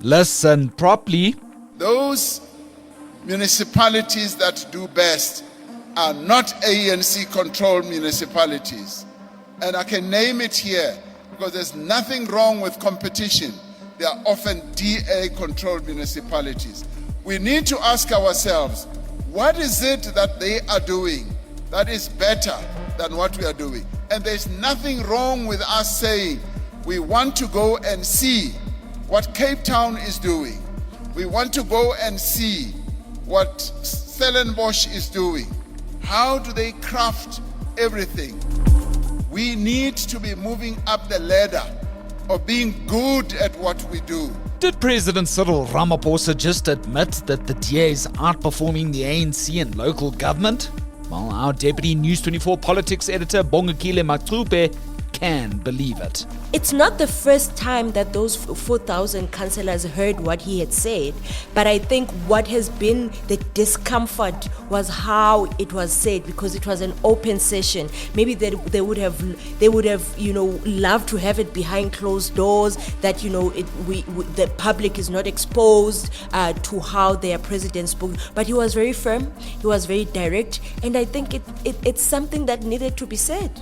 Listen properly. Those municipalities that do best are not ANC-controlled municipalities. And I can name it here because there's nothing wrong with competition. They are often DA-controlled municipalities. We need to ask ourselves, what is it that they are doing that is better than what we are doing? And there's nothing wrong with us saying we want to go and see what Cape Town is doing. We want to go and see what Stellenbosch is doing. How do they craft everything? We need to be moving up the ladder of being good at what we do. Did President Cyril Ramaphosa just admit that the DA is outperforming the ANC in local government? Well, our Deputy News 24 Politics Editor Bongekile Macupe can believe it. It's not the first time that those 4,000 councillors heard what he had said, but I think what has been the discomfort was how it was said, because it was an open session. Maybe they would have loved to have it behind closed doors, that the public is not exposed to how their president spoke. But he was very firm, he was very direct, and I think it's something that needed to be said.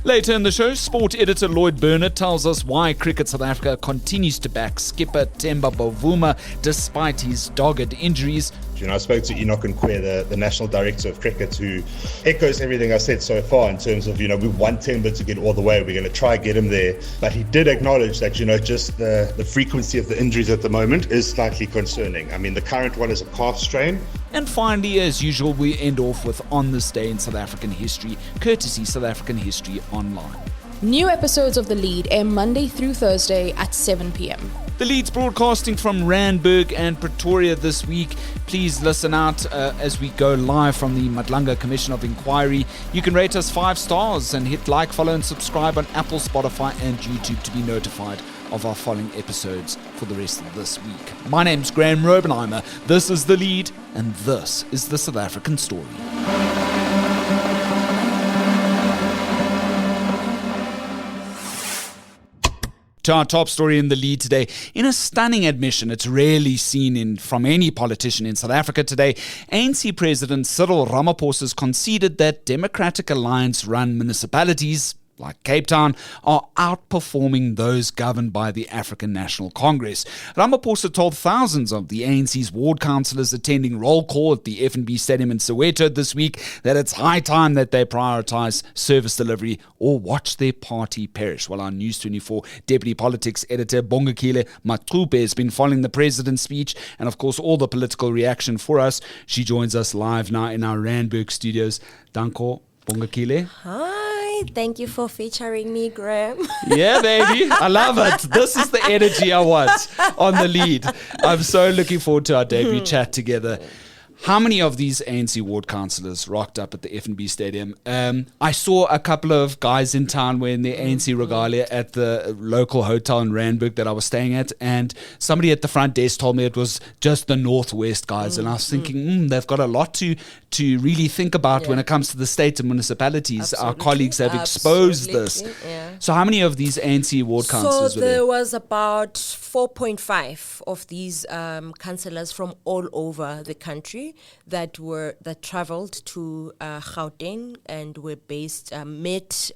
Later in the show, sport editor Lloyd Burnard tells us why Cricket South Africa continues to back skipper Temba Bavuma despite his dogged injuries. I spoke to Enoch Nkwe, the National Director of Cricket, who echoes everything I said so far in terms of, we want Temba to get all the way. We're going to try and get him there. But he did acknowledge that, just the frequency of the injuries at the moment is slightly concerning. I mean, the current one is a calf strain. And finally, as usual, we end off with On This Day in South African History, courtesy South African History Online. New episodes of The Lead air Monday through Thursday at 7 p.m. The Lead's broadcasting from Randburg and Pretoria this week. Please listen out as we go live from the Madlanga Commission of Inquiry. You can rate us 5 stars and hit like, follow and subscribe on Apple, Spotify and YouTube to be notified of our following episodes for the rest of this week. My name's Graeme Raubenheimer. This is The Lead and this is the South African story. To our top story in The Lead today. In a stunning admission, it's rarely seen from any politician in South Africa today, ANC President Cyril Ramaphosa has conceded that Democratic Alliance-run municipalities, like Cape Town, are outperforming those governed by the African National Congress. Ramaphosa told thousands of the ANC's ward councillors attending roll call at the FNB Stadium in Soweto this week that it's high time that they prioritise service delivery or watch their party perish. Well, our News 24 Deputy Politics Editor Bongekile Macupe has been following the President's speech and, of course, all the political reaction for us. She joins us live now in our Randburg studios. Danko, Bongekile. Hi. Thank you for featuring me, Graeme. Yeah, baby. I love it. This is the energy I want on The Lead. I'm so looking forward to our debut chat together. How many of these ANC ward councillors rocked up at the FNB Stadium? I saw a couple of guys in town wearing their ANC regalia at the local hotel in Randburg that I was staying at, and somebody at the front desk told me it was just the Northwest guys, and I was thinking, they've got a lot to really think about when it comes to the states and municipalities. Absolutely. Our colleagues have exposed this. Yeah. So how many of these ANC ward councillors were there? So there was about 4.5 of these councillors from all over the country that travelled to Gauteng and were met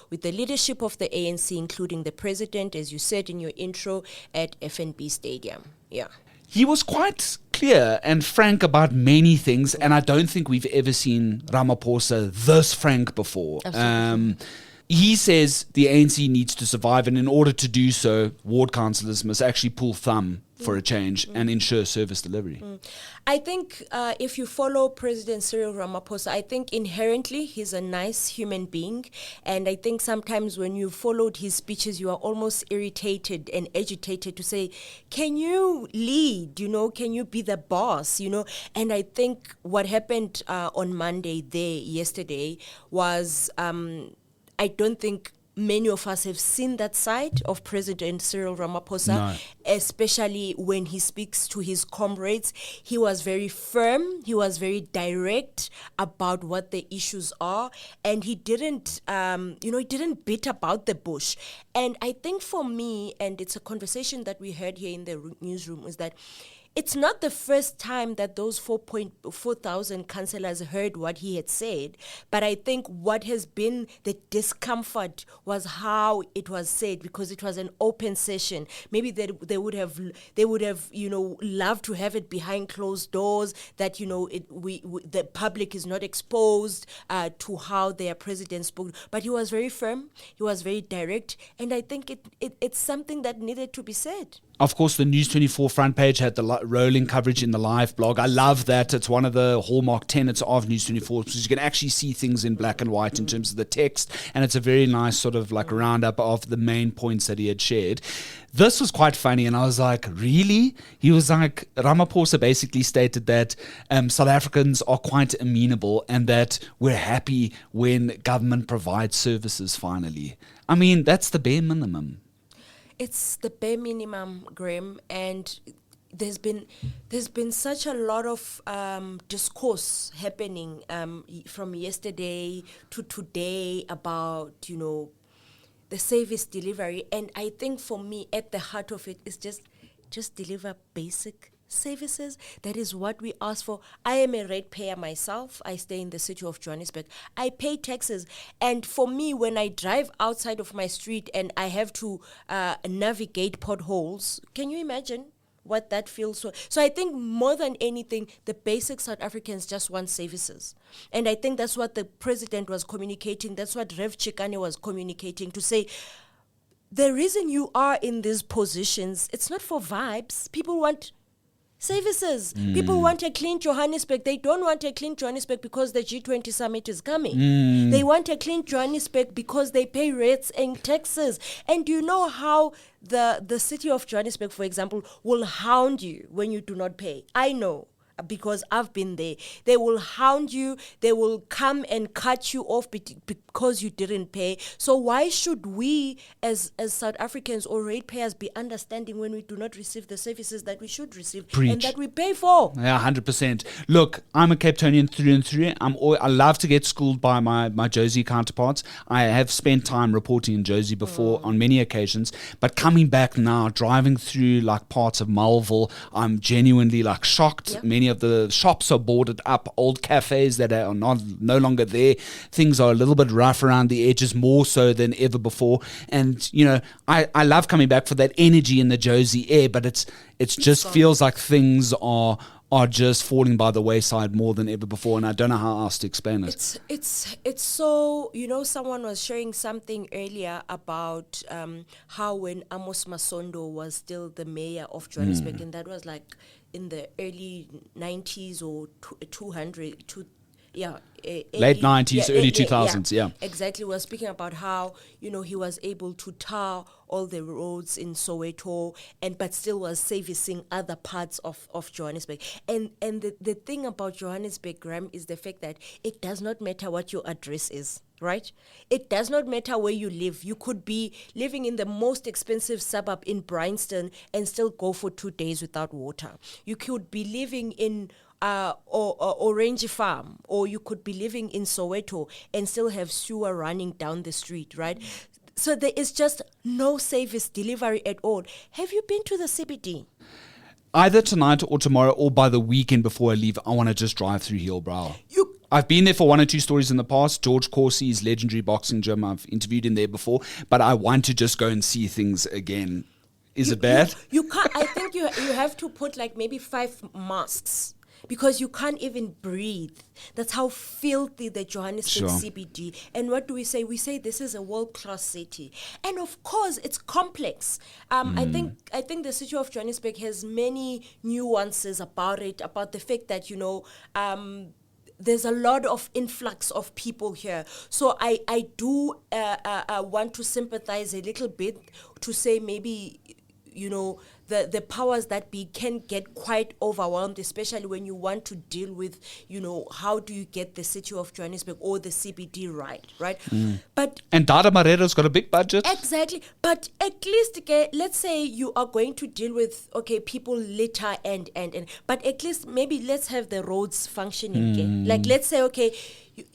with the leadership of the ANC, including the president, as you said in your intro, at FNB Stadium. Yeah. He was quite clear and frank about many things, and I don't think we've ever seen Ramaphosa this frank before. He says the ANC needs to survive, and in order to do so, ward councillors must actually pull thumb for a change and ensure service delivery. I think if you follow President Cyril Ramaphosa, I think inherently he's a nice human being. And I think sometimes when you followed his speeches, you are almost irritated and agitated to say, can you lead, can you be the boss, And I think what happened on Monday yesterday was, I don't think many of us have seen that side of President Cyril Ramaphosa, No. especially when he speaks to his comrades. He was very firm, he was very direct about what the issues are, and he didn't, he didn't beat about the bush. And I think for me, and it's a conversation that we heard here in the newsroom, is that it's not the first time that those 4,000 councillors heard what he had said, but I think what has been the discomfort was how it was said, because it was an open session. Maybe they would have loved to have it behind closed doors, that the public is not exposed to how their president spoke. But he was very firm, he was very direct, and I think it's something that needed to be said. Of course, the News 24 front page had the rolling coverage in the live blog. I love that. It's one of the hallmark tenets of News 24, because you can actually see things in black and white in terms of the text, and it's a very nice sort of like roundup of the main points that he had shared. This was quite funny, and I was like, really? He was like, Ramaphosa basically stated that South Africans are quite amenable and that we're happy when government provides services finally. I mean, that's the bare minimum. It's the bare minimum, Graeme, and there's been such a lot of discourse happening from yesterday to today about the service delivery, and I think for me, at the heart of it is just deliver basic services. That is what we ask for. I am a ratepayer myself. I stay in the city of Johannesburg. I pay taxes, and for me, when I drive outside of my street and I have to navigate potholes, can you imagine what that feels? So I think more than anything, the basic South Africans just want services, and I think that's what the president was communicating. That's what Rev Chikane was communicating, to say, the reason you are in these positions, it's not for vibes. People want services. People want a clean Johannesburg. They don't want a clean Johannesburg because the G20 summit is coming. They want a clean Johannesburg because they pay rates and taxes. And do you know how the city of Johannesburg, for example, will hound you when you do not pay? I know, because I've been there. They will hound you. They will come and cut you off because you didn't pay. So why should we as South Africans or ratepayers be understanding when we do not receive the services that we should receive and that we pay for? Yeah, 100%. Look, I'm a Cape Townian through and through. I love to get schooled by my Josie counterparts. I have spent time reporting in Josie before on many occasions, but coming back now, driving through like parts of Malville, I'm genuinely like shocked. Yep. Many of the shops are boarded up, old cafes that are no longer there. Things are a little bit rough around the edges, more so than ever before. And I love coming back for that energy in the Josie air, but it's just feels like things are just falling by the wayside more than ever before, and I don't know how else to explain it. It's so, someone was sharing something earlier about how when Amos Masondo was still the mayor of Johannesburg, and that was like in the early 90s or 200, late 90s, early 2000s, yeah. Exactly. We were speaking about how, he was able to tar all the roads in Soweto, but still was servicing other parts of Johannesburg. And the thing about Johannesburg, Graeme, is the fact that it does not matter what your address is, right? It does not matter where you live. You could be living in the most expensive suburb in Bryanston and still go for 2 days without water. You could be living in Orange Farm, or you could be living in Soweto and still have sewer running down the street, right? So there is just no service delivery at all. Have you been to the CBD? Either tonight or tomorrow or by the weekend before I leave, I want to just drive through Hillbrow. I've been there for 1 or 2 stories in the past. George Corsi's legendary boxing gym, I've interviewed him there before, but I want to just go and see things again. Is it bad? You can't. I think you have to put like maybe 5 masks, because you can't even breathe. That's how filthy the Johannesburg CBD. And what do we say? We say this is a world-class city. And of course, it's complex. I think the city of Johannesburg has many nuances about it, about the fact that, there's a lot of influx of people here. So I do want to sympathize a little bit to say maybe the powers that be can get quite overwhelmed, especially when you want to deal with, how do you get the city of Johannesburg or the CBD right? And Dada Marero's got a big budget. Exactly. But at least, let's say you are going to deal with, people litter and, but at least maybe let's have the roads functioning. Like, let's say,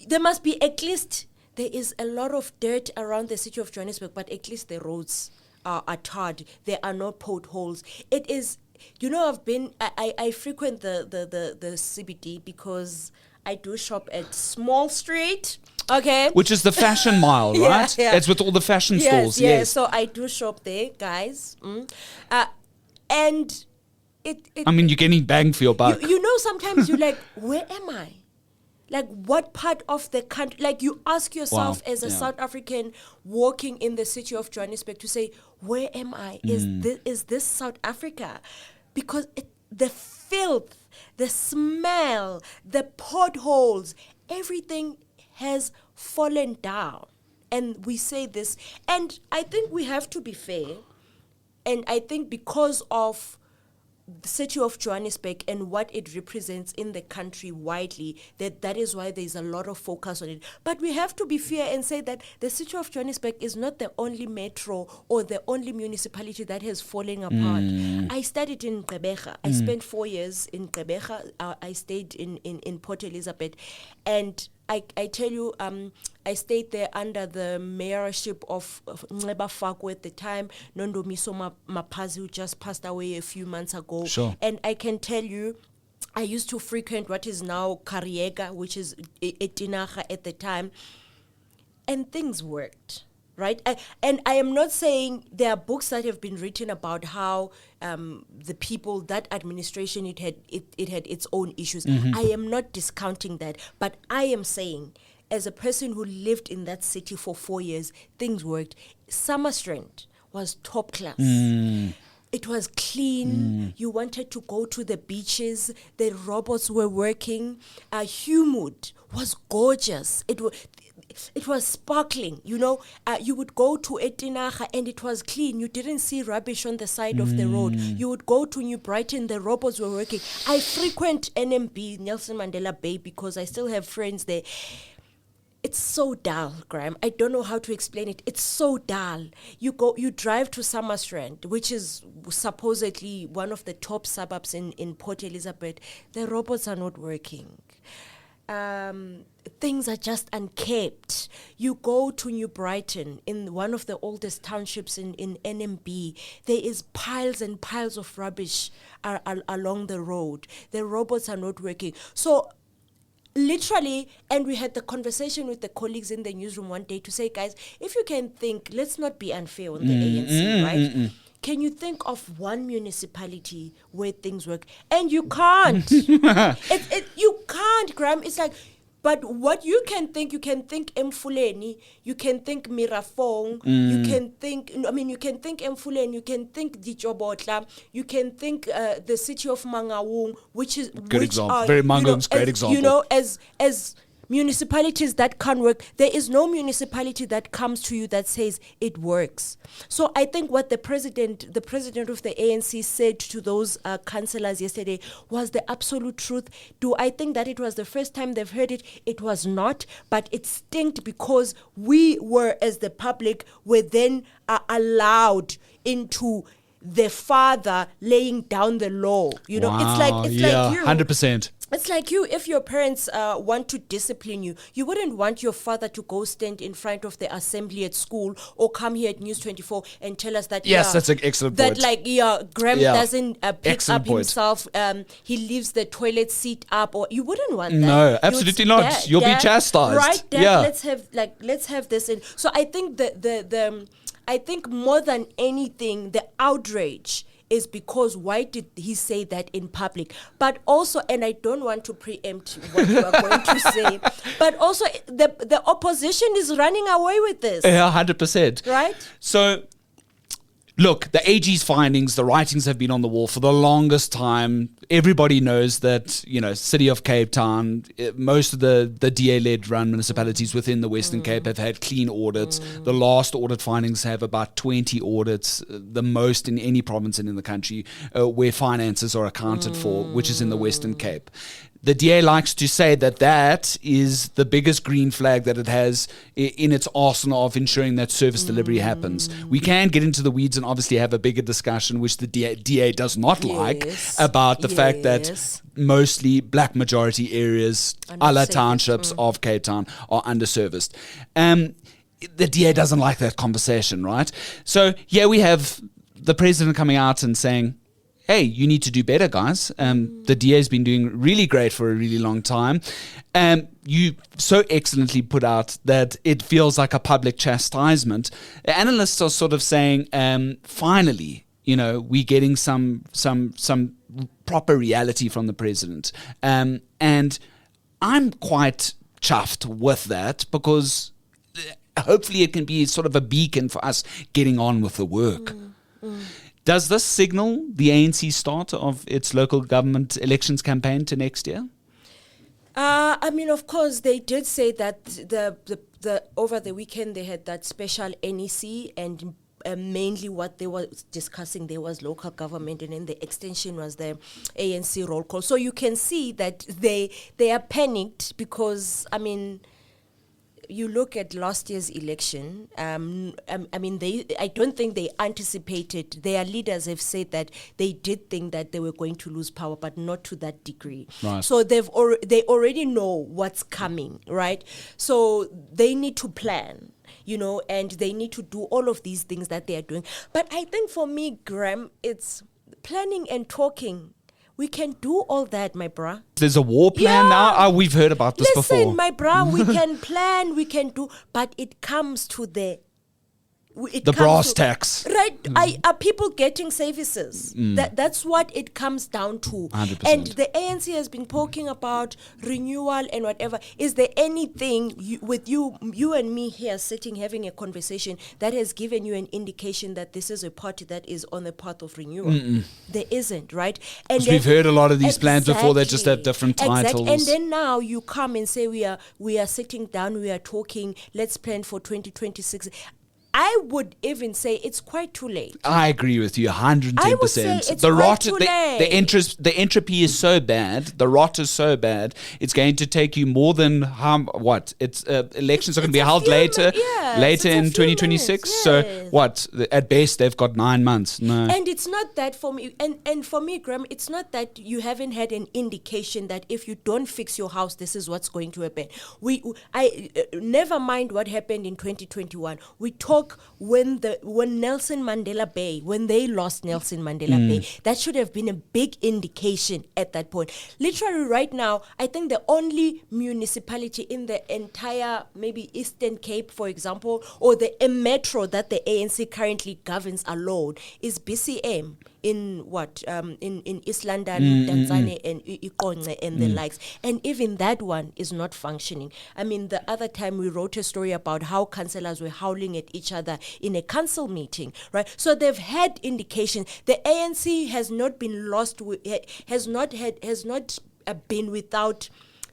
there must be at least, there is a lot of dirt around the city of Johannesburg, but at least the roads are tarred. There are no potholes. It is, I frequent the CBD because I do shop at Small Street. Okay. Which is the fashion mile, right? Yeah. It's with all the fashion stores. Yes. So I do shop there, guys. And you're getting bang for your buck. Sometimes you're like, where am I? Like, what part of the country? Like, you ask yourself as a South African walking in the city of Johannesburg to say, where am I? Is this South Africa? Because the filth, the smell, the potholes, everything has fallen down. And we say this. And I think we have to be fair. And I think because of the city of Johannesburg and what it represents in the country widely, that is why there's a lot of focus on it. But we have to be fair and say that the city of Johannesburg is not the only metro or the only municipality that has fallen apart. I studied in Gqeberha. I spent 4 years in Gqeberha. I stayed in Port Elizabeth, and I tell you, I stayed there under the mayorship of Nceba Fakwe at the time, Nondomiso Mapazi, who just passed away a few months ago. Sure. And I can tell you, I used to frequent what is now Kariega, which is Etinaga at the time, and things worked. Right? And I am not saying there are books that have been written about how the people, that administration, it had its own issues. I am not discounting that, but I am saying, as a person who lived in that city for 4 years, things worked. Summerstrand was top class. It was clean. You wanted to go to the beaches. The robots were working. Humud was gorgeous. It was sparkling, you would go to Etinaga and it was clean. You didn't see rubbish on the side of the road. You would go to New Brighton, the robots were working. I frequent NMB, Nelson Mandela Bay, because I still have friends there. It's so dull, Graeme. I don't know how to explain it. It's so dull. You drive to Summerstrand, which is supposedly one of the top suburbs in Port Elizabeth. The robots are not working. Things are just unkept. You go to New Brighton, in one of the oldest townships in NMB, there is piles and piles of rubbish along the road. The robots are not working. So literally, and we had the conversation with the colleagues in the newsroom one day to say, guys, if you can think, let's not be unfair on the ANC, right? Can you think of one municipality where things work? And you can't. You can't, Graeme. It's like, but what you can think Mfuleni, you can think Mirafong, you can think Mfuleni, you can think Dijobotla, you can think the city of Mangaung, which is good example. Very Mangaung's great example. As municipalities that can't work, there is no municipality that comes to you that says it works. So I think what the president of the ANC said to those councillors yesterday was the absolute truth. Do I think that it was the first time they've heard it? It was not, but it stinked because we were, as the public, were then allowed into the father laying down the law. It's like you. 100%. It's like you, if your parents want to discipline you, you wouldn't want your father to go stand in front of the assembly at school or come here at News 24 and tell us that, yes, that's an excellent point. That Graeme doesn't pick up himself, he leaves the toilet seat up, or you wouldn't want that. No, absolutely not. You'll be chastised. Right, Dad, let's have this in. So I think I think more than anything, the outrage is because why did he say that in public? But also, and I don't want to preempt what you are going to say, but also the opposition is running away with this. Yeah, 100%. Right? So look, the AG's findings, the writings have been on the wall for the longest time. Everybody knows that, City of Cape Town, most of the DA-led run municipalities within the Western Cape have had clean audits. The last audit findings have about 20 audits, the most in any province in the country, where finances are accounted for, which is in the Western Cape. The DA likes to say that is the biggest green flag that it has in its arsenal of ensuring that service delivery happens. We can get into the weeds and obviously have a bigger discussion, which the DA does not like, about the fact that mostly black majority areas, a la townships of Cape Town, are underserviced. The DA doesn't like that conversation, right? So here we have the president coming out and saying, hey, you need to do better, guys. The DA has been doing really great for a really long time. You so excellently put out that it feels like a public chastisement. Analysts are sort of saying, finally, we're getting some proper reality from the president. And I'm quite chuffed with that, because hopefully it can be sort of a beacon for us getting on with the work. Does this signal the ANC start of its local government elections campaign to next year? Of course, they did say that the over the weekend they had that special NEC, and mainly what they were discussing there was local government, and then the extension was the ANC roll call. So you can see that they are panicked because, you look at last year's election, I don't think they anticipated. Their leaders have said that they did think that they were going to lose power, but not to that degree. Right. So they already know what's coming, right? So they need to plan, and they need to do all of these things that they are doing. But I think for me, Graeme, it's planning and talking. We can do all that, my bruh. There's a war plan now? Oh, we've heard about this before. Listen, my bruh, we can plan, we can do, but it comes to the brass tacks. Right? Are people getting services? That's what it comes down to. 100%. And the ANC has been talking about renewal and whatever. Is there anything with you and me here sitting having a conversation that has given you an indication that this is a party that is on the path of renewal? There isn't, right? And we've heard a lot of these plans before, they just have different titles. And then now you come and say we are sitting down, we are talking, let's plan for 2026. I would even say it's quite too late. I agree with you 110%. I would say it's quite too late. The entropy is so bad, the rot is so bad, it's going to take you more than elections are going to be held later in 2026. So what? At best, they've got 9 months. No. And it's not that for me, and for me, Graeme, it's not that you haven't had an indication that if you don't fix your house, this is what's going to happen. Never mind what happened in 2021. We talk when Nelson Mandela Bay, when they lost Nelson Mandela Bay, that should have been a big indication at that point. Literally right now, I think the only municipality in the entire maybe Eastern Cape, for example, or the metro that the ANC currently governs alone is BCM. In East London, Tanzania, and Ikonce and the likes. And even that one is not functioning. The other time we wrote a story about how councillors were howling at each other in a council meeting, right? So they've had indication. The ANC has not been has not been without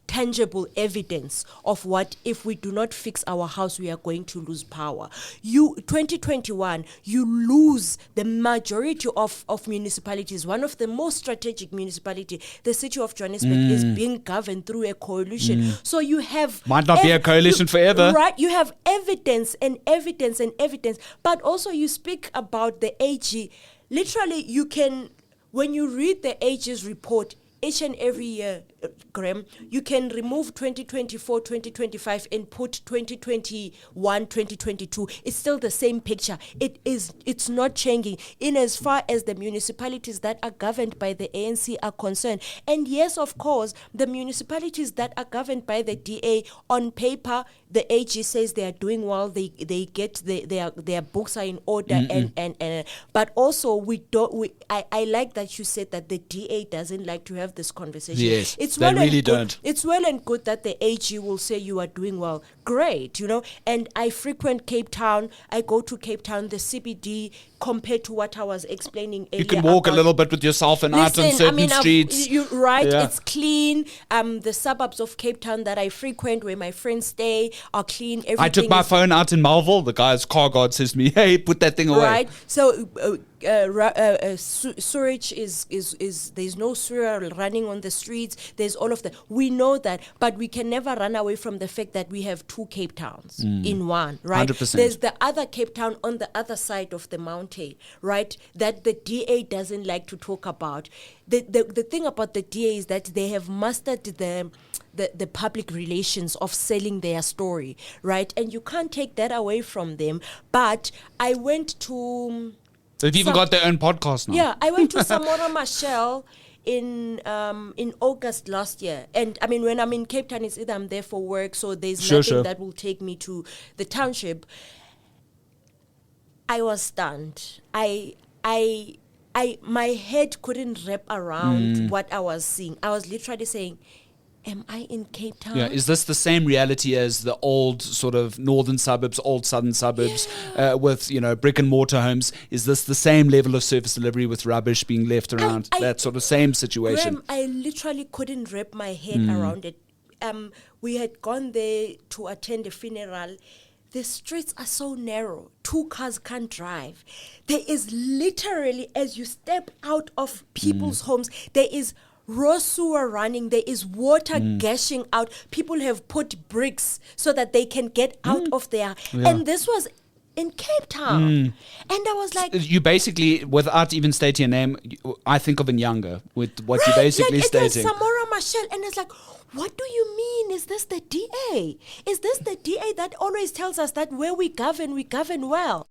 tangible evidence of what if we do not fix our house, we are going to lose power. 2021, you lose the majority of municipalities. One of the most strategic municipalities, the city of Johannesburg, is being governed through a coalition. So you have... Might not be a coalition forever. Right, you have evidence and evidence and evidence. But also you speak about the AG. Literally, you can, when you read the AG's report, each and every year, Graeme, you can remove 2024, 2025 and put 2021, 2022. It's still the same picture. It's not changing in as far as the municipalities that are governed by the ANC are concerned. And yes, of course, the municipalities that are governed by the DA, on paper, the AG says they are doing well. They get their books are in order, and but also I like that you said that the DA doesn't like to have this conversation. Yes. it's They well really and good. don't. It's well and good that the AG will say you are doing well. Great, and I frequent Cape Town. I go to Cape Town, the CBD, compared to what I was explaining earlier. You can walk a about- little bit with yourself and out on certain streets. You're right. Yeah. It's clean. The suburbs of Cape Town that I frequent, where my friends stay, are clean. Everything I took my is phone out in Melville. The guy's car guard says to me, "Hey, put that thing away." right. So sewage is there's no sewer running on the streets. There's all of that. We know that, but we can never run away from the fact that we have two Cape Towns in one. Right. 100%. There's the other Cape Town on the other side of the mountain, right? That the DA doesn't like to talk about. The thing about the DA is that they have mastered the public relations of selling their story, right? And you can't take that away from them. But I went to... They've even got their own podcast now. Yeah, I went to Samora Machel in August last year. And I mean, when I'm in Cape Town, it's either I'm there for work, so there's nothing that will take me to the township. I was stunned. My head couldn't wrap around what I was seeing. I was literally saying, am I in Cape Town? Yeah, is this the same reality as the old sort of northern suburbs, old southern suburbs with, brick and mortar homes? Is this the same level of service delivery with rubbish being left around? That sort of same situation. Graeme, I literally couldn't wrap my head around it. We had gone there to attend a funeral. The streets are so narrow. 2 cars can't drive. There is literally, as you step out of people's homes, there is raw sewer running. There is water gushing out. People have put bricks so that they can get out of there. Yeah. And this was in Cape Town. And I was like... You basically, without even stating your name, I think of Nyanga with what you're basically stating. It was Samora Machel, and it's like, what do you mean? Is this the DA? Is this the DA that always tells us that where we govern well?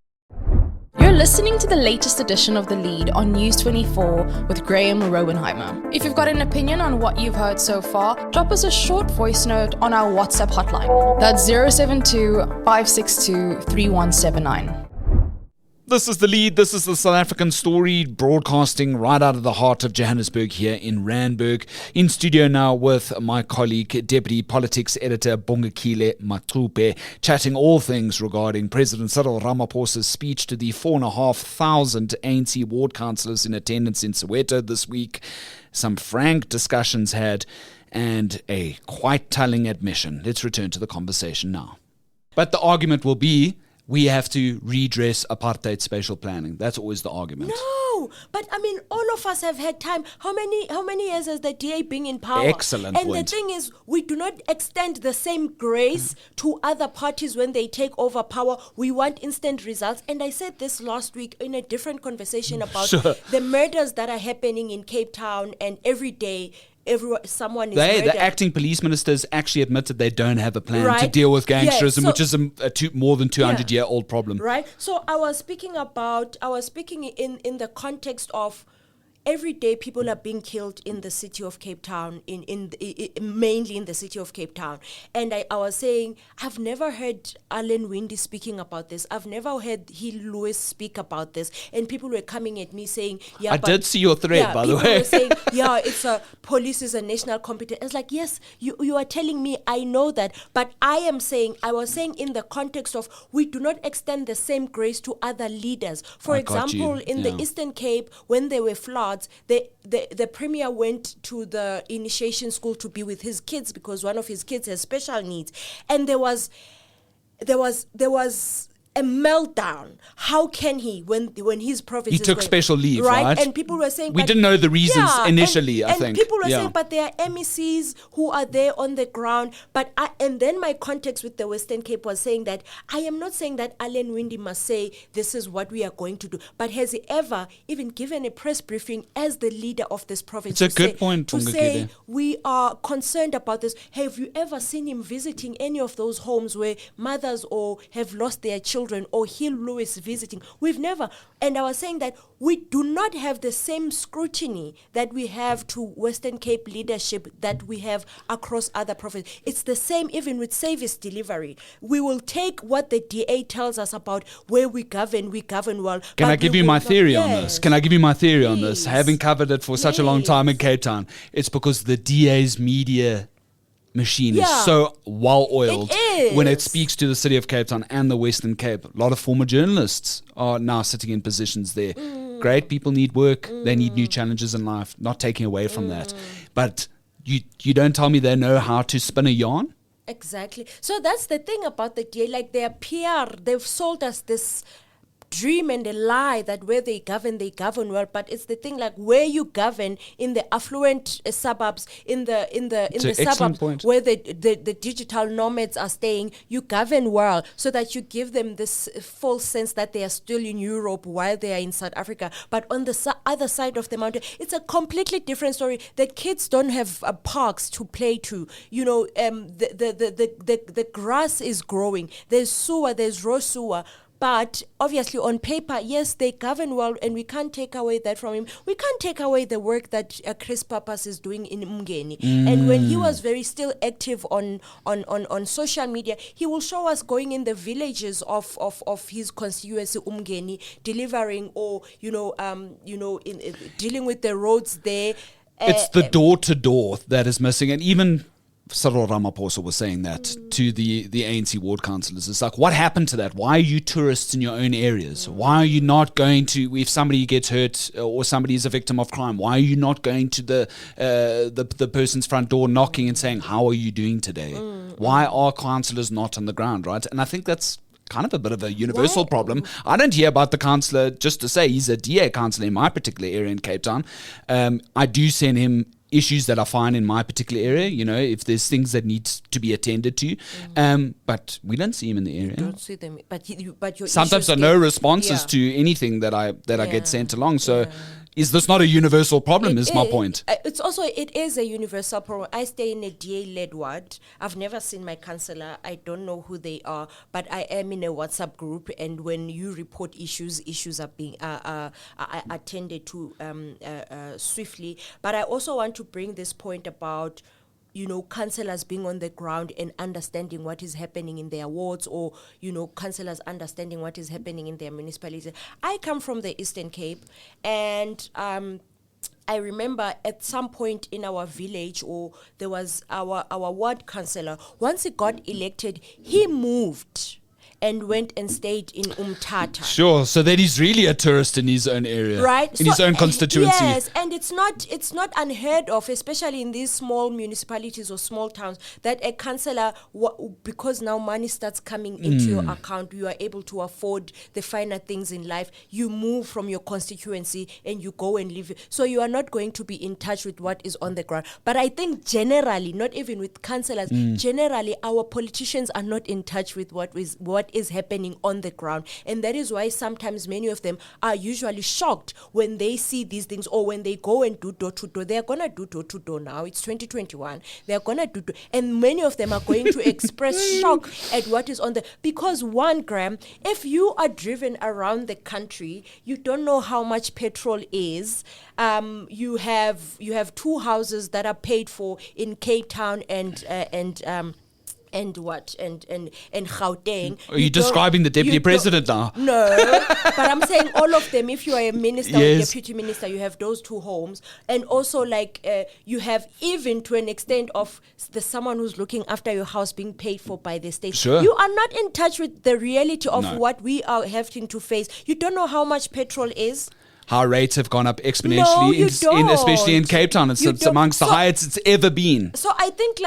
You're listening to the latest edition of The Lead on News 24 with Graeme Raubenheimer. If you've got an opinion on what you've heard so far, drop us a short voice note on our WhatsApp hotline. That's 072 562 3179. This is The Lead. This is the South African story, broadcasting right out of the heart of Johannesburg here in Randburg. In studio now with my colleague, Deputy Politics Editor Bongekile Macupe, chatting all things regarding President Cyril Ramaphosa's speech to the 4,500 ANC ward councillors in attendance in Soweto this week. Some frank discussions had and a quite telling admission. Let's return to the conversation now. But the argument will be, we have to redress apartheid spatial planning. That's always the argument. No, but I mean, all of us have had time. How many years has the DA been in power? Excellent And point. the thing is, we do not extend the same grace to other parties when they take over power. We want instant results. And I said this last week in a different conversation about the murders that are happening in Cape Town, and every day someone is murdered. The acting police ministers actually admitted they don't have a plan to Right. deal with gangsterism, Yeah, which is a more than 200-year-old problem. Right. So I was speaking in the context of every day people are being killed in the city of Cape Town, mainly in the city of Cape Town. And I was saying, I've never heard Alan Winde speaking about this. I've never heard Hill Lewis speak about this. And people were coming at me saying, yeah, I did see your thread, by the way. People were saying, yeah, police is a national competence. It's like, yes, you are telling me, I know that. But I was saying in the context of, we do not extend the same grace to other leaders. For example, in the Eastern Cape, when there were floods, the premier went to the initiation school to be with his kids because one of his kids has special needs, and there was a meltdown. How can he, when his province He took special leave, right? And people were saying... We didn't know the reasons initially, I think. And people were saying, but there are MECs who are there on the ground. And then my context with the Western Cape was saying that I am not saying that Alan Winde must say this is what we are going to do. But has he ever even given a press briefing as the leader of this province? It's a good point, to say, we are concerned about this. Have you ever seen him visiting any of those homes where mothers or have lost their children children or Hill Lewis visiting. We've never. And I was saying that we do not have the same scrutiny that we have to Western Cape leadership that we have across other provinces. It's the same even with service delivery. We will take what the DA tells us about where we govern well. Can I give you my theory on Yes. this? Can I give you my theory on this? Please. Having covered it for such a long time in Cape Town, it's because the DA's media machine is so well oiled It when it is. speaks to the city of Cape Town and the Western Cape. A lot of former journalists are now sitting in positions there. Great, people need work. They need new challenges in life. Not taking away from that. But you don't tell me they know how to spin a yarn? Exactly. So that's the thing about the DA. Like their PR, they've sold us this dream and a lie that where they govern well, but it's the thing like where you govern in the affluent suburbs, in the suburbs point. where the digital nomads are staying, you govern well so that you give them this false sense that they are still in Europe while they are in South Africa. But on the other side of the mountain, it's a completely different story. The kids don't have parks to play to. You know, the grass is growing. There's sewer, there's raw sewer. But obviously on paper, yes, they govern well, and we can't take away that from him. We can't take away the work that Chris Papas is doing in Umgeni. And when he was very still active on social media, he will show us going in the villages of his constituency, Umgeni, delivering or, dealing with the roads there. It's the door-to-door that is missing. And even Cyril Ramaphosa was saying that to the ANC ward councillors. It's like, what happened to that? Why are you tourists in your own areas? Why are you not going to, if somebody gets hurt or somebody is a victim of crime, why are you not going to the person's front door knocking and saying, how are you doing today? Why are councillors not on the ground, right? And I think that's kind of a bit of a universal problem. I don't hear about the councillor just to say he's a DA councillor in my particular area in Cape Town. I do send him issues that are fine in my particular area, if there's things that need to be attended to. But we don't see him in the area. Don't see them. But your sometimes there are no responses to anything that I get sent along. So is this not a universal problem is my point. It is a universal problem. I stay in a DA-led ward. I've never seen my councillor. I don't know who they are, but I am in a WhatsApp group, and when you report issues are being attended to swiftly. But I also want to bring this point about councillors being on the ground and understanding what is happening in their wards, or, councillors understanding what is happening in their municipalities. I come from the Eastern Cape, and I remember at some point in our village, or there was our ward councillor, once he got elected, he moved and went and stayed in Umtata. Sure, so that he's really a tourist in his own area, right? In his own constituency. Yes, and it's not unheard of, especially in these small municipalities or small towns, that a councillor, because now money starts coming into your account, you are able to afford the finer things in life, you move from your constituency and you go and live. So you are not going to be in touch with what is on the ground. But I think generally, not even with councillors, generally our politicians are not in touch with what is happening on the ground, and that is why sometimes many of them are usually shocked when they see these things, or when they go and do door to door. They are gonna do door to door now. It's 2021. They are gonna do, and many of them are going to express shock at what is on the, because one, Graeme, if you are driven around the country, you don't know how much petrol is. You have two houses that are paid for in Cape Town and Gauteng. Are you describing the deputy president now? No, but I'm saying all of them. If you are a minister or Yes. deputy minister, you have those two homes, and also you have, even to an extent of someone who's looking after your house being paid for by the state. Sure. You are not in touch with the reality of what we are having to face. You don't know how much petrol is. How rates have gone up exponentially, No, you don't. especially in Cape Town. It's You don't. amongst the So- highest it's ever been. So I think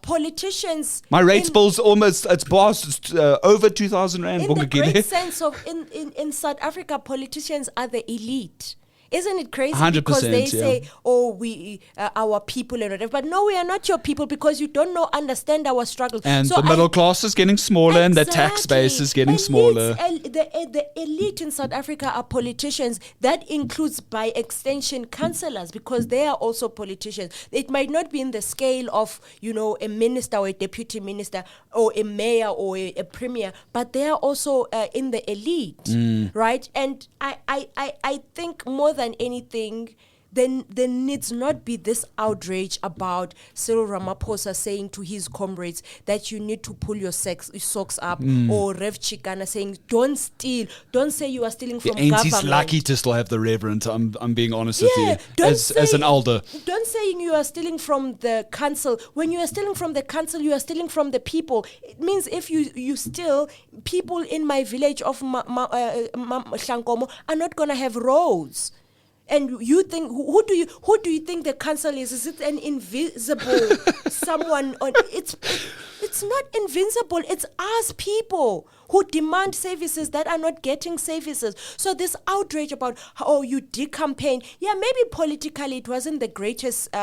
politicians. My rates bill's almost, it's past over 2,000 Rand. In the Bongekile. great sense of in South Africa, politicians are the elite. Isn't it crazy? 100%, because they yeah. say, "Oh, we our people and whatever," but no, we are not your people because you don't understand our struggle. And So the middle class is getting smaller, and the tax base is getting smaller. The elite in South Africa are politicians. That includes, by extension, councillors, because they are also politicians. It might not be in the scale of, a minister or a deputy minister or a mayor or a premier, but they are also in the elite, right? And I think more than anything, then there needs not be this outrage about Cyril Ramaphosa saying to his comrades that you need to pull your socks up, or Rev Chikana saying, don't steal, don't say you are stealing from The government. ANC's lucky to still have the reverend, I'm being honest with you, don't as an elder. Don't saying you are stealing from the council. When you are stealing from the council, you are stealing from the people. It means if you steal, people in my village of Shankomo are not going to have roads. And you think, who do you think the council is? Is it an invisible someone? It's not invincible. It's us people who demand services that are not getting services. So this outrage about, you decampaign. Yeah, maybe politically it wasn't the greatest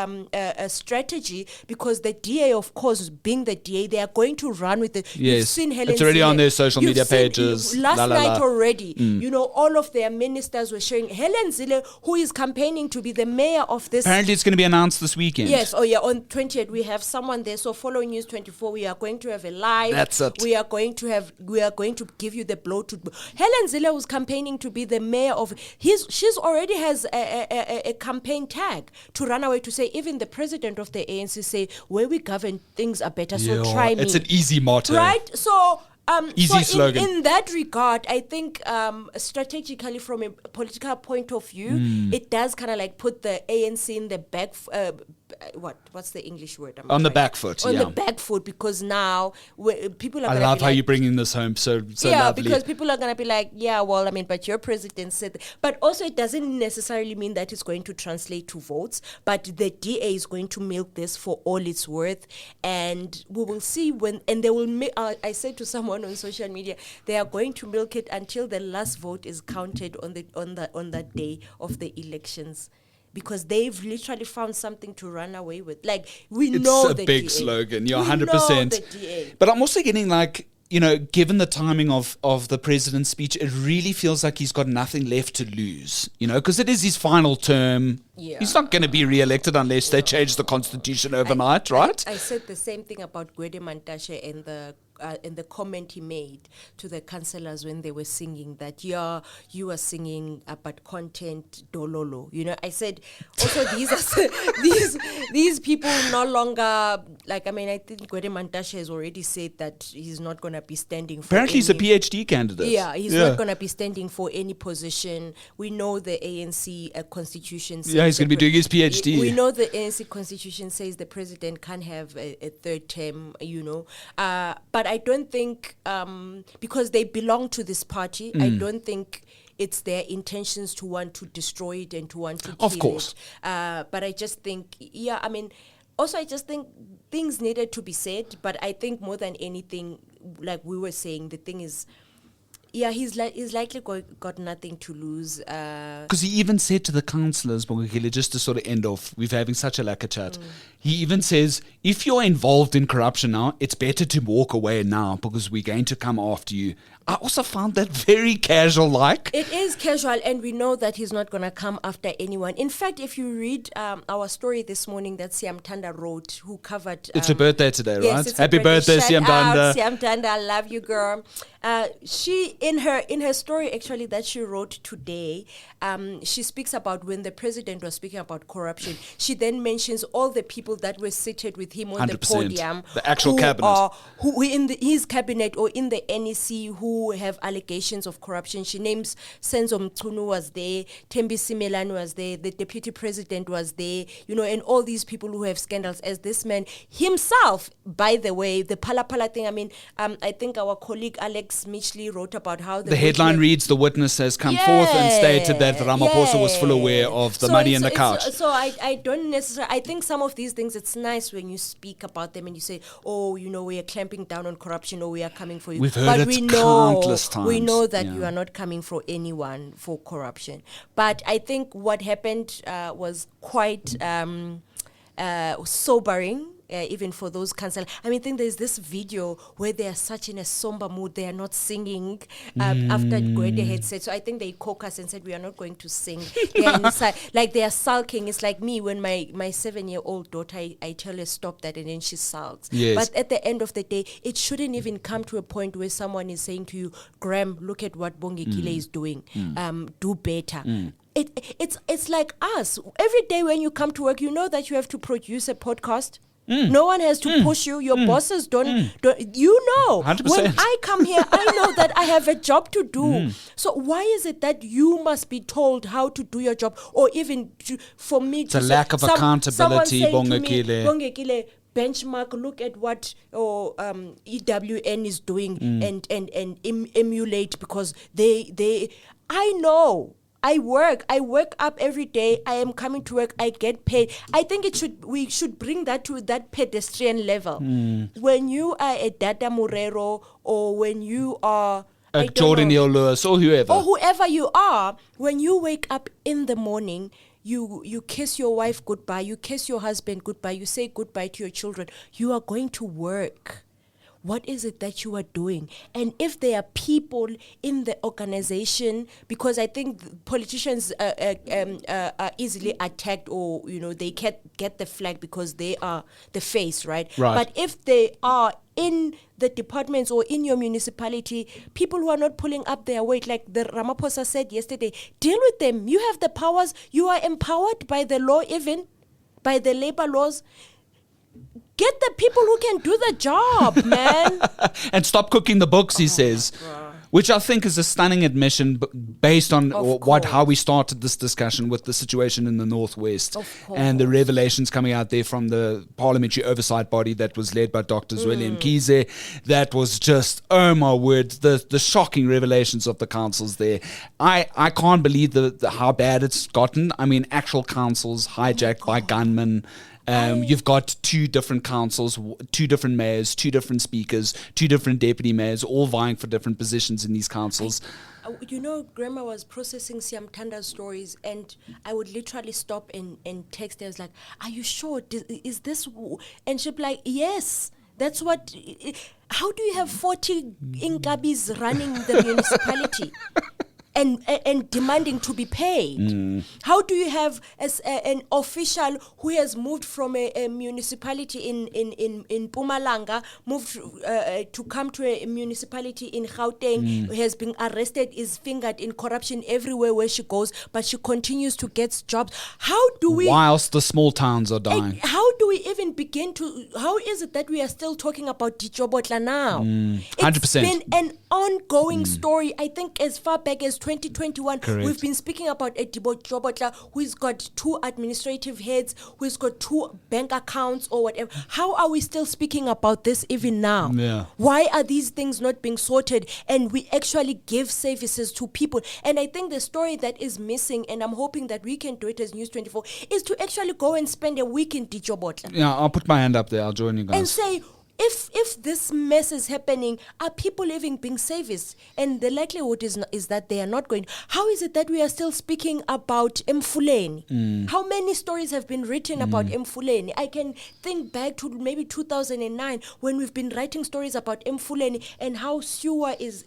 strategy, because the DA, of course, being the DA, they are going to run with it. Yes, You've seen Helen it's already Zille. on their social You've media seen- pages. Last night already, Mm. all of their ministers were sharing. Helen Zille, who is campaigning to be the mayor of this. Apparently it's going to be announced this weekend. Yes, on 20th we have someone there. So following News 24, we are going to have a live. That's it. We are going to give you the blow to. Helen Zille was campaigning to be the mayor of. She's already has a campaign tag to run away, to say even the president of the ANC say, where we govern, things are better. So try me. It's an easy motto. Right? So Easy slogan. In that regard, I think strategically, from a political point of view, it does kind of like put the ANC in the back. What's the English word? On the back foot, On yeah. the back foot, because now people are. I gonna love be how like, you're bringing this home so yeah, lovely. because people are going to be like, yeah, well, I mean, but your president said. But also, it doesn't necessarily mean that it's going to translate to votes. But the DA is going to milk this for all it's worth, and we will see when. And they will. I said to someone on social media, they are going to milk it until the last vote is counted on that day of the elections. Because they've literally found something to run away with. Like, It's a big slogan. You're 100%. Know the DA. But I'm also getting like, given the timing of the president's speech, it really feels like he's got nothing left to lose, because it is his final term. Yeah. He's not going to be re-elected unless they change the constitution overnight, right? I said the same thing about Gwede Mantashe and the comment he made to the councillors when they were singing that, you are singing about content dololo. I said also these people no longer, like, I mean, I think Gwede Mantashe has already said that he's not going to be standing for Apparently he's a PhD candidate. Yeah, he's not going to be standing for any position. We know the ANC constitution says... Yeah, he's going to be doing his PhD. We know the ANC constitution says the president can't have a third term, but I don't think, because they belong to this party, I don't think it's their intentions to want to destroy it and to want to kill Of course. it. But I just think, also I just think things needed to be said, but I think more than anything, like we were saying, the thing is, he's likely got nothing to lose. Because he even said to the councillors, Bongekile, just to sort of end off, we're having such a lacquer chat. He even says, if you're involved in corruption now, it's better to walk away now because we're going to come after you. I also found that very casual-like. It is casual, and we know that he's not going to come after anyone. In fact, if you read our story this morning that Siamtanda wrote, who covered... It's her birthday today, right? Yes, it's her Happy birthday, Siamtanda. Siamtanda, I love you, girl. She, in her story, actually, that she wrote today, she speaks about when the president was speaking about corruption. She then mentions all the people that were seated with him on the 100%. podium. The actual cabinet. Who in his cabinet or in the NEC who have allegations of corruption. She names Senzo Mchunu was there, Tembi Simelane was there, the deputy president was there, and all these people who have scandals, as this man himself, by the way, the Pala Pala thing, I mean, I think our colleague Alex Alex Mitchley wrote about how the headline reads, "The witness has come forth and stated that Ramaphosa was full aware of the money in the couch." So I don't necessarily, I think some of these things, it's nice when you speak about them and you say, oh, we are clamping down on corruption, or we are coming for you. We've heard it countless times. We know that you are not coming for anyone for corruption. But I think what happened was quite sobering. Even for those councillors. I mean, I think there's this video where they are such in a somber mood. They are not singing after Gwede had said. So I think they caucused and said, we are not going to sing. They are like they are sulking. It's like me when my 7-year-old daughter, I tell her stop that and then she sulks. Yes. But at the end of the day, it shouldn't even come to a point where someone is saying to you, Graeme, look at what Bongekile is doing. Do better. It's like us. Every day when you come to work, you know that you have to produce a podcast. No one has to push you. Your bosses don't. You know, 100%. When I come here, I know that I have a job to do. So why is it that you must be told how to do your job, or even for me it's a lack of accountability, Bongekile, benchmark, look at what EWN is doing and emulate, because they I know. I work up every day. I am coming to work. I get paid. I think we should bring that to that pedestrian level. When you are a Dada Morero, or when you are a Jordan Lewis, or whoever you are, when you wake up in the morning, you kiss your wife goodbye, you kiss your husband goodbye, you say goodbye to your children. You are going to work. What is it that you are doing? And if there are people in the organization, because I think politicians are easily attacked, or they get the flag because they are the face, right? But if they are in the departments or in your municipality, people who are not pulling up their weight, like the Ramaphosa said yesterday, deal with them. You have the powers. You are empowered by the law, even by the labor laws. Get the people who can do the job, man. And stop cooking the books, he says. Which I think is a stunning admission based on how we started this discussion with the situation in the Northwest and the revelations coming out there from the parliamentary oversight body that was led by Dr. Zweli Mkhize. That was just, oh my word, the shocking revelations of the councils there. I can't believe how bad it's gotten. I mean, actual councils hijacked by gunmen. You've got 2 different councils, 2 different mayors, 2 different speakers, 2 different deputy mayors, all vying for different positions in these councils. Graeme, I was processing Siam Tanda's stories, and I would literally stop and text her. I was like, are you sure? Is this? And she'd be like, yes. That's what. How do you have 40 Inkabis running the municipality? And demanding to be paid. How do you have an official who has moved from a municipality in Mpumalanga, moved to come to a municipality in Gauteng, who has been arrested, is fingered in corruption everywhere where she goes, but she continues to get jobs? How do we... Whilst the small towns are dying. How do we even begin to... How is it that we are still talking about Dijobotla now? 100%. It's been an ongoing story. I think as far back as 2021, correct, we've been speaking about a Dijobotla who's got 2 administrative heads, who's got 2 bank accounts or whatever. How are we still speaking about this even now? Yeah. Why are these things not being sorted and we actually give services to people? And I think the story that is missing, and I'm hoping that we can do it as News 24, is to actually go and spend a week in Dijobotla. Yeah, I'll put my hand up there. I'll join you guys. And say, if this mess is happening, are people even being serviced? And the likelihood is that they are not going. How is it that we are still speaking about Mfuleni? How many stories have been written about Mfuleni? I can think back to maybe 2009 when we've been writing stories about Mfuleni and how Siwa is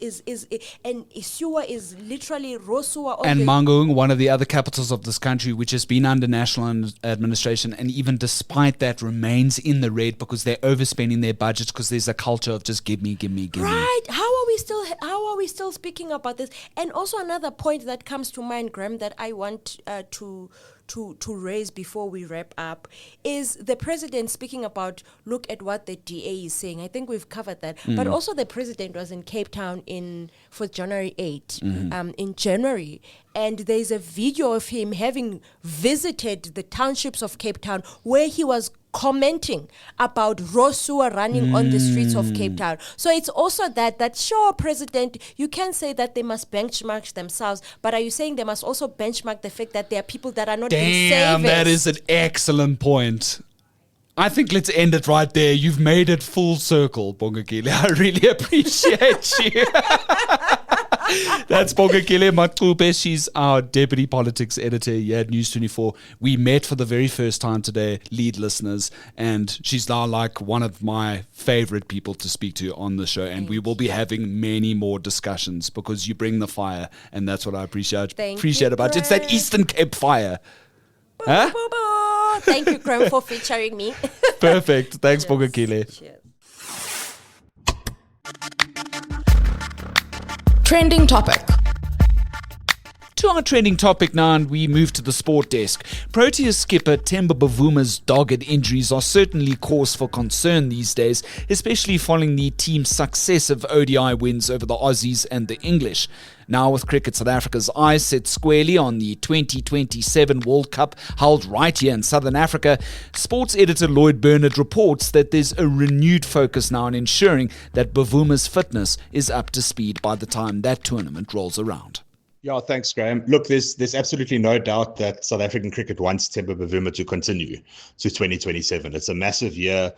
literally Rosua. And Mangaung, one of the other capitals of this country, which has been under national administration, and even despite that remains in the red because they're overspending their budgets because there's a culture of just give me. Right. How are we still speaking about this? And also another point that comes to mind, Graeme, that I want to raise before we wrap up is the president speaking about, look at what the DA is saying. I think we've covered that. But also the president was in Cape Town for January 8, in January. And there's a video of him having visited the townships of Cape Town where he was commenting about raw sewer running on the streets of Cape Town. So it's also that sure, President, you can say that they must benchmark themselves, but are you saying they must also benchmark the fact that there are people that are not being Damn, saved? that is an excellent point. I think let's end it right there. You've made it full circle, Bongekile. I really appreciate you. That's Bongekile Macupe. She's our deputy politics editor here at News 24. We met for the very first time today, lead listeners, and she's now like one of my favorite people to speak to on the show. And we will be having many more discussions because you bring the fire, and that's what I appreciate about you. It's that Eastern Cape fire. Huh? Boo, boo, boo. Thank you, Graeme, for featuring me. Perfect. Thanks, Bongekile. Cheers. Trending topic. To our trending topic now, and we move to the sport desk. Proteas skipper Temba Bavuma's dogged injuries are certainly cause for concern these days, especially following the team's successive ODI wins over the Aussies and the English. Now with Cricket South Africa's eyes set squarely on the 2027 World Cup held right here in Southern Africa, sports editor Lloyd Burnard reports that there's a renewed focus now on ensuring that Bavuma's fitness is up to speed by the time that tournament rolls around. Yeah, thanks, Graeme. Look, there's absolutely no doubt that South African cricket wants Temba Bavuma to continue to 2027. It's a massive year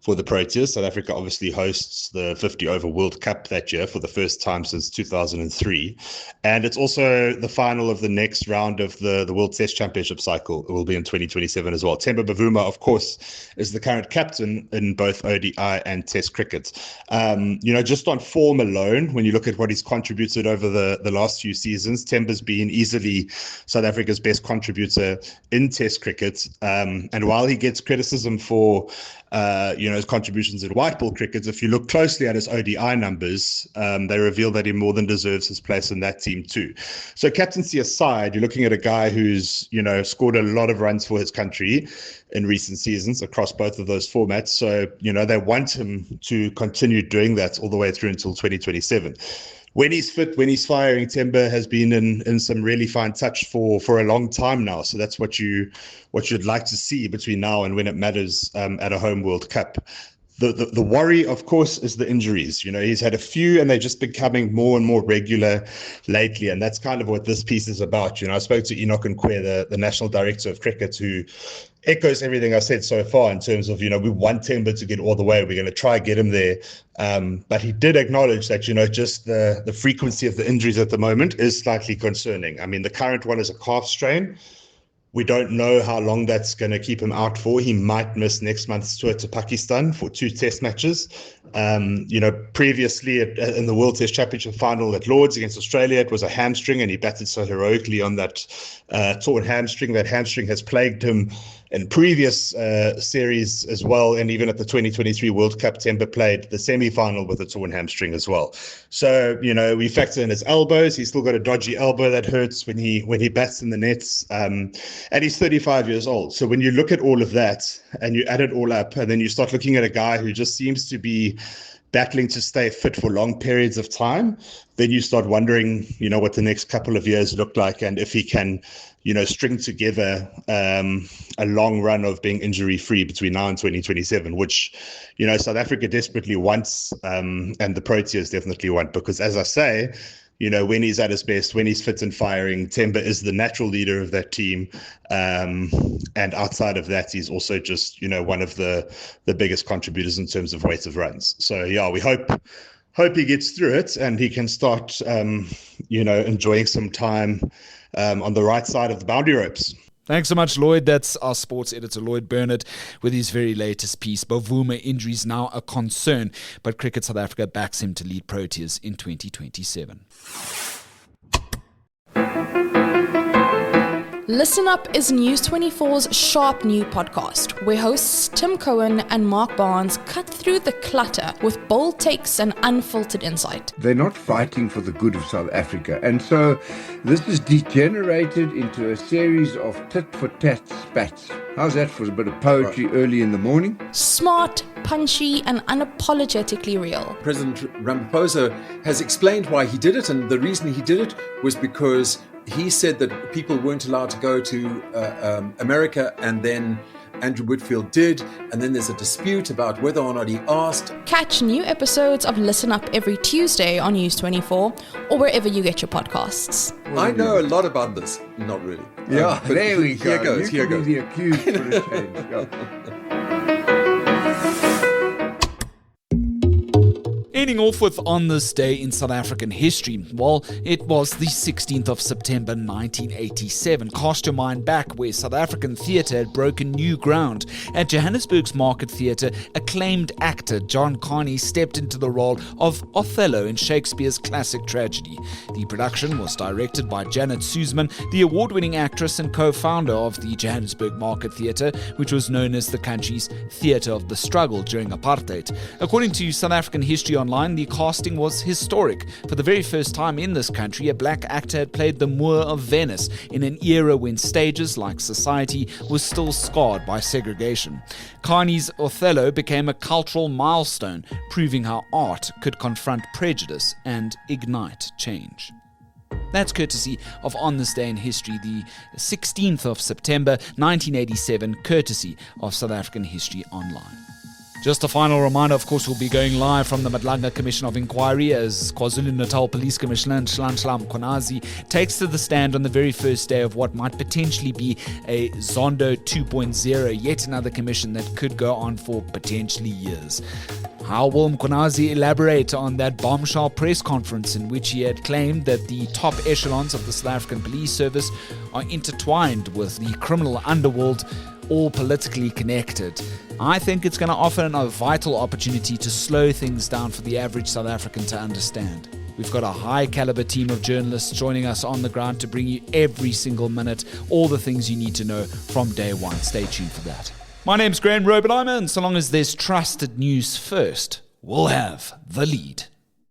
for the Proteas. South Africa obviously hosts the 50-over World Cup that year for the first time since 2003. And it's also the final of the next round of the World Test Championship cycle. It will be in 2027 as well. Temba Bavuma, of course, is the current captain in both ODI and Test cricket. Just on form alone, when you look at what he's contributed over the last few seasons, Temba's been easily South Africa's best contributor in Test cricket. And while he gets criticism for his contributions in white ball cricket, if you look closely at his ODI numbers, they reveal that he more than deserves his place in that team too. So captaincy aside, you're looking at a guy who's, scored a lot of runs for his country in recent seasons across both of those formats. So, they want him to continue doing that all the way through until 2027. When he's fit, when he's firing, Temba has been in some really fine touch for a long time now. So that's what you'd like to see between now and when it matters at a home World Cup. The worry, of course, is the injuries. He's had a few and they're just becoming more and more regular lately. And that's kind of what this piece is about. I spoke to Unpacking the National Director of Cricket, who echoes everything I said so far in terms of, we want Temba to get all the way. We're going to try get him there. But he did acknowledge that, just the frequency of the injuries at the moment is slightly concerning. I mean, the current one is a calf strain. We don't know how long that's going to keep him out for. He might miss next month's tour to Pakistan for 2 test matches. Previously in the World Test Championship final at Lords against Australia, it was a hamstring, and he batted so heroically on that torn hamstring. That hamstring has plagued him in previous series as well, and even at the 2023 World Cup, Temba played the semi-final with a torn hamstring as well. So, we factor in his elbows. He's still got a dodgy elbow that hurts when he bats in the nets, and he's 35 years old. So when you look at all of that and you add it all up, and then you start looking at a guy who just seems to be battling to stay fit for long periods of time, then you start wondering, what the next couple of years look like, and if he can, string together a long run of being injury-free between now and 2027, which, South Africa desperately wants, and the Proteas definitely want, because as I say, when he's at his best, when he's fit and firing, Temba is the natural leader of that team. And outside of that, he's also just, one of the biggest contributors in terms of weight of runs. So, yeah, we hope he gets through it and he can start, enjoying some time on the right side of the boundary ropes. Thanks so much, Lloyd. That's our sports editor, Lloyd Burnard, with his very latest piece. Bavuma injuries now a concern, but Cricket South Africa backs him to lead Proteas in 2027. Listen Up is News 24's sharp new podcast, where hosts Tim Cohen and Mark Barnes cut through the clutter with bold takes and unfiltered insight. They're not fighting for the good of South Africa. And so this is degenerated into a series of tit-for-tat spats. How's that for a bit of poetry early in the morning? Smart, punchy, and unapologetically real. President Ramaphosa has explained why he did it, and the reason he did it was because he said that people weren't allowed to go to America and then Andrew Whitfield did, and then there's a dispute about whether or not he asked. Catch new episodes of Listen Up every Tuesday on News 24 or wherever you get your podcasts. I know a lot about this. Not really. Yeah, But there we go. Here goes. You can be the accused for a change. Yeah. Ending off with On This Day in South African history. Well, it was the 16th of September 1987. Cast your mind back where South African theatre had broken new ground. At Johannesburg's Market Theatre, acclaimed actor John Carney stepped into the role of Othello in Shakespeare's classic tragedy. The production was directed by Janet Suzman, the award-winning actress and co-founder of the Johannesburg Market Theatre, which was known as the country's theatre of the struggle during apartheid. According to South African History Online, the casting was historic. For the very first time in this country, a black actor had played the Moor of Venice in an era when stages like Society was still scarred by segregation. Carney's Othello became a cultural milestone, proving how art could confront prejudice and ignite change. That's courtesy of On This Day in History, the 16th of September 1987, courtesy of South African History Online. Just a final reminder, of course, we'll be going live from the Madlanga Commission of Inquiry as KwaZulu-Natal Police Commissioner Nhlanhla Mkhwanazi takes to the stand on the very first day of what might potentially be a Zondo 2.0, yet another commission that could go on for potentially years. How will Mkhwanazi elaborate on that bombshell press conference in which he had claimed that the top echelons of the South African Police Service are intertwined with the criminal underworld, all politically connected? I think it's going to offer a vital opportunity to slow things down for the average South African to understand. We've got a high caliber team of journalists joining us on the ground to bring you every single minute all the things you need to know from day one. Stay tuned for that. My name's Graeme Raubenheimer, and so long as there's trusted news first, we'll have the lead.